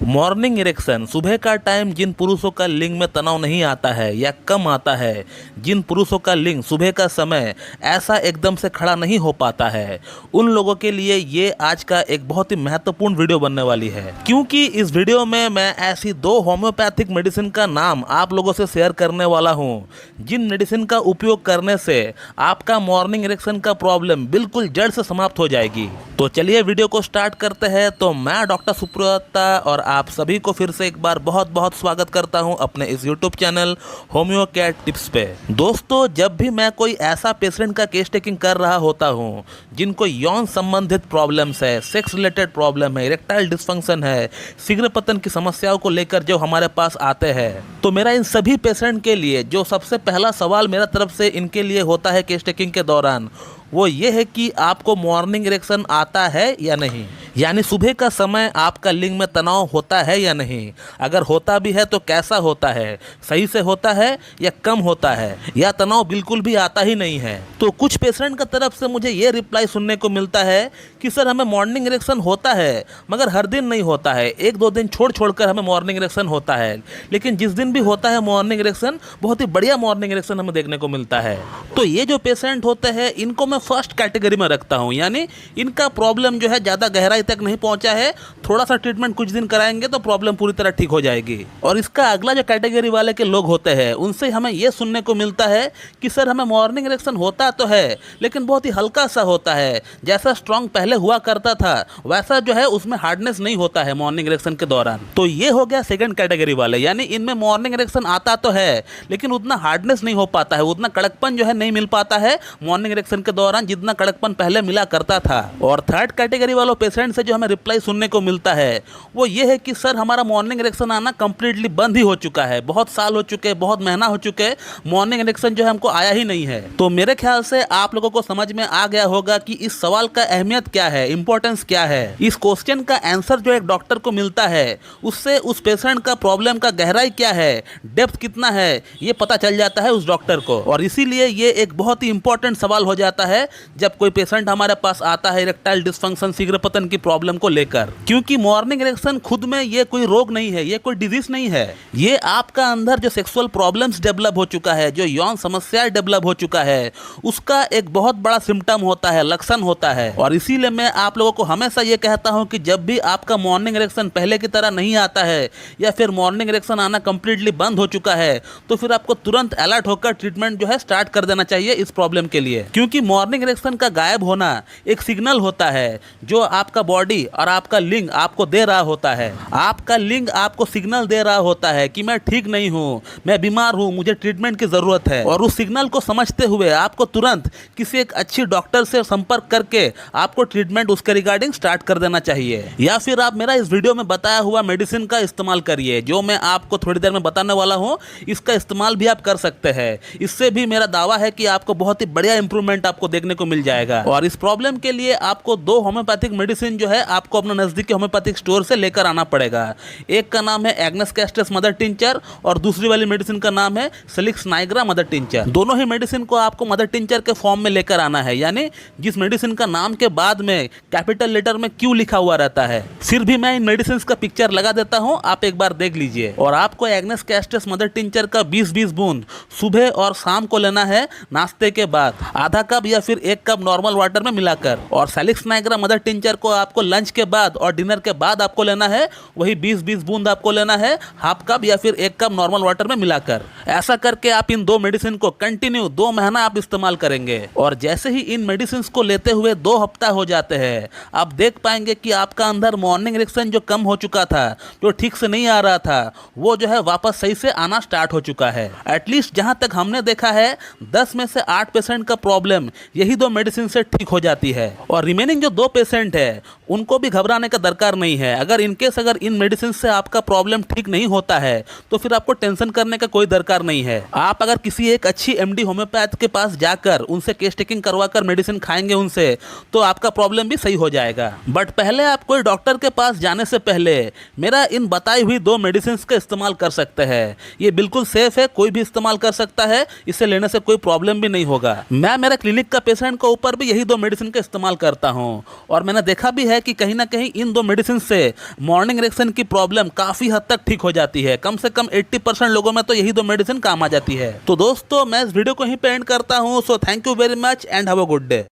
Morning erection सुबह का time जिन पुरुषों का लिंग में तनाव नहीं आता है या कम आता है, जिन पुरुषों का लिंग सुबह का समय ऐसा एकदम से खड़ा नहीं हो पाता है, उन लोगों के लिए ये आज का एक बहुत ही महत्वपूर्ण वीडियो बनने वाली है। क्योंकि इस वीडियो में मैं ऐसी 2 होम्योपैथिक मेडिसिन का नाम आप लोगों से शेयर करने वाला हूँ, जिन मेडिसिन का उपयोग करने से आपका मॉर्निंग इरेक्शन का प्रॉब्लम बिल्कुल जड़ से समाप्त हो जाएगी। तो चलिए वीडियो को स्टार्ट करते हैं। तो मैं डॉक्टर सुब्रता और आप सभी को फिर से एक बार बहुत बहुत स्वागत करता हूं अपने इस YouTube channel homeo care tips पे। दोस्तों, जब भी मैं कोई ऐसा पेशेंट का केस टेकिंग कर रहा होता हूं जिनको यौन संबंधित प्रॉब्लम्स है, सेक्स रिलेटेड प्रॉब्लम है, इरेक्टाइल डिस्फंक्शन है, शीघ्र पतन की समस्याओं को लेकर जो हमारे पास आते हैं, तो मेरा इन सभी पेशेंट के लिए जो सबसे पहला सवाल मेरा तरफ से इनके लिए होता है केस टेकिंग के दौरान, वो ये है कि आपको मॉर्निंग इरेक्शन आता है या नहीं, यानी सुबह का समय आपका लिंग में तनाव होता है या नहीं। अगर होता भी है तो कैसा होता है, सही से होता है या कम होता है, या तनाव बिल्कुल भी आता ही नहीं है। तो कुछ पेशेंट का तरफ से मुझे ये रिप्लाई सुनने को मिलता है कि सर हमें मॉर्निंग इरेक्शन होता है मगर हर दिन नहीं होता है, 1-2 दिन छोड़ कर हमें मॉर्निंग इरेक्शन होता है, लेकिन जिस दिन भी होता है मॉर्निंग इरेक्शन बहुत ही बढ़िया मॉर्निंग इरेक्शन हमें देखने को मिलता है। तो ये जो पेशेंट होते हैं इनको मैं फर्स्ट कैटेगरी में रखता हूँ, यानी इनका प्रॉब्लम जो है ज़्यादा गहराई तक नहीं पहुंचा है, थोड़ा सा ट्रीटमेंट कुछ दिन कराएंगे तो प्रॉब्लम पूरी तरह ठीक हो जाएगी। और इसका अगला जो कैटेगरी वाले के लोग होते हैं उनसे हमें यह सुनने को मिलता है कि सर हमें मॉर्निंग इरेक्शन होता तो है लेकिन बहुत ही हल्का सा होता है, जैसा स्ट्रांग पहले हुआ करता था वैसा जो है उसमें हार्डनेस नहीं होता है मॉर्निंग इरेक्शन के दौरान। तो ये हो गया सेकंड कैटेगरी वाले, यानी इनमें मॉर्निंग इरेक्शन आता तो है लेकिन उतना हार्डनेस नहीं हो पाता है, उतना कड़कपन जो है नहीं मिल पाता है मॉर्निंग इरेक्शन के दौरान जितना कड़कपन पहले मिला करता था। और थर्ड कैटेगरी वालों पेशेंट से जो हमें रिप्लाई सुनने को मिलता है वो ये है कि सर हमारा मॉर्निंग इरेक्शन आना कंप्लीटली बंद ही हो चुका है, बहुत साल हो चुके, बहुत महीना हो चुके, मॉर्निंग इरेक्शन जो है हमको आया ही नहीं है। तो मेरे ख्याल से आप लोगों को समझ में आ गया होगा कि इस सवाल का अहमियत क्या है, इंपॉर्टेंस क्या है। इस क्वेश्चन का आंसर जो एक डॉक्टर को मिलता है उससे उस पेशेंट का प्रॉब्लम का गहराई क्या है, डेप्थ कितना है, ये पता चल जाता है उस डॉक्टर को। और इसीलिए ये एक बहुत ही इंपॉर्टेंट सवाल हो जाता है जब कोई पेशेंट हमारे पास आता है इरेक्टाइल डिस्फंक्शन, शीघ्र पतन की प्रॉब्लम को लेकर। क्योंकि मॉर्निंग इरेक्शन खुद में ये कोई रोग नहीं है, ये कोई डिजीज नहीं है, ये आपका अंदर जो सेक्सुअल प्रॉब्लम्स डेवलप हो चुका है, जो यौन समस्याएं डेवलप हो चुका है, उसका एक बहुत बड़ा सिम्टम होता है, लक्षण होता है। और इसीलिए मैं आप लोगों को हमेशा ये कहता हूं कि जब भी आपका मॉर्निंग इरेक्शन पहले की तरह नहीं आता है या फिर मॉर्निंग इरेक्शन आना कंप्लीटली बंद हो चुका है तो फिर आपको तुरंत अलर्ट होकर ट्रीटमेंट जो है स्टार्ट कर देना चाहिए इस प्रॉब्लम के लिए। क्योंकि मॉर्निंग इरेक्शन का गायब होना एक सिग्नल होता है जो आपका बॉडी और आपका लिंग आपको दे रहा होता है। आपका लिंग आपको सिग्नल दे रहा होता है कि मैं ठीक नहीं हूं, मैं बीमार हूं, मुझे ट्रीटमेंट की जरूरत है। और उस सिग्नल को समझते हुए आपको तुरंत किसी एक अच्छी डॉक्टर से संपर्क करके आपको ट्रीटमेंट उसके रिगार्डिंग स्टार्ट कर देना चाहिए। या फिर आप मेरा इस वीडियो में बताया हुआ मेडिसिन का इस्तेमाल करिए, जो मैं आपको थोड़ी देर में बताने वाला हूं, इसका इस्तेमाल भी आप कर सकते हैं। इससे भी मेरा दावा है कि आपको बहुत ही बढ़िया इंप्रूवमेंट आपको देखने को मिल जाएगा। और इस प्रॉब्लम के लिए आपको 2 होम्योपैथिक मेडिसिन जो है आपको अपने नजदीकी होम्योपैथिक स्टोर से लेकर आना पड़ेगा। एक का नाम है एग्नेस कैस्ट्रेस मदर टिंचर और दूसरी वाली मेडिसिन का नाम है सेलिक्स नाइग्रा मदर टिंचर। दोनों ही मेडिसिन को आपको मदर टिंचर के फॉर्म में लेकर आना है, यानी जिस मेडिसिन का नाम के बाद में कैपिटल लेटर में क्यू लिखा हुआ रहता है। फिर भी मैं इन मेडिसिन का पिक्चर लगा देता हूं, आप एक बार देख लीजिए। और आपको एग्नेस कैस्ट्रेस मदर टिंचर का 20-20 बूंद सुबह और शाम को लेना है नाश्ते के बाद, आधा कप या फिर 1 कप नॉर्मल वाटर में मिलाकर। और सेलिक्स नाइग्रा मदर टिंचर को आपको लंच के बाद और डिनर के बाद आपको लेना है, वही 20-20 बूंद आपको लेना है, हाफ कप या फिर 1 कप नॉर्मल वाटर में मिलाकर। ऐसा करके आप इन 2 मेडिसिन को कंटिन्यू 2 महीना आप इस्तेमाल करेंगे। और जैसे ही इन मेडिसिन को लेते हुए 2 हफ्ता हो जाते हैं, आप देख पाएंगे कि आपका अंदर मॉर्निंग इरेक्शन जो कम हो चुका था, जो ठीक से नहीं आ रहा था, वो जो है वापस सही से आना स्टार्ट हो चुका है। एटलीस्ट जहां तक हमने देखा है 10 में से 8 पेशेंट का प्रॉब्लम यही 2 मेडिसिन से ठीक हो जाती है। और रिमेनिंग जो 2 पेशेंट है उनको भी घबराने का दरकार नहीं है। अगर इनकेस अगर इन मेडिसिन से आपका प्रॉब्लम ठीक नहीं होता है तो फिर आपको टेंशन करने का कोई दरकार नहीं है। आप अगर किसी एक अच्छी एमडी होम्योपैथ के पास जाकर उनसे केस टेकिंग करवाकर मेडिसिन खाएंगे उनसे तो आपका प्रॉब्लम भी सही हो जाएगा। बट पहले आप कोई डॉक्टर के पास जाने से पहले मेरा इन बताई हुई 2 मेडिसिन का इस्तेमाल कर सकते हैं। ये बिल्कुल सेफ है, कोई भी इस्तेमाल कर सकता है, इसे लेने से कोई प्रॉब्लम भी नहीं होगा। मैं मेरे क्लिनिक का पेशेंट के ऊपर भी यही 2 मेडिसिन का इस्तेमाल करता हूँ और मैंने देखा भी है है कि कहीं ना कहीं इन 2 मेडिसिन से मॉर्निंग इरेक्शन की प्रॉब्लम काफी हद तक ठीक हो जाती है। कम से कम 80% लोगों में तो यही 2 मेडिसिन काम आ जाती है। तो दोस्तों मैं इस वीडियो को यहीं पे एंड करता हूँ। So thank you very much and have a good day.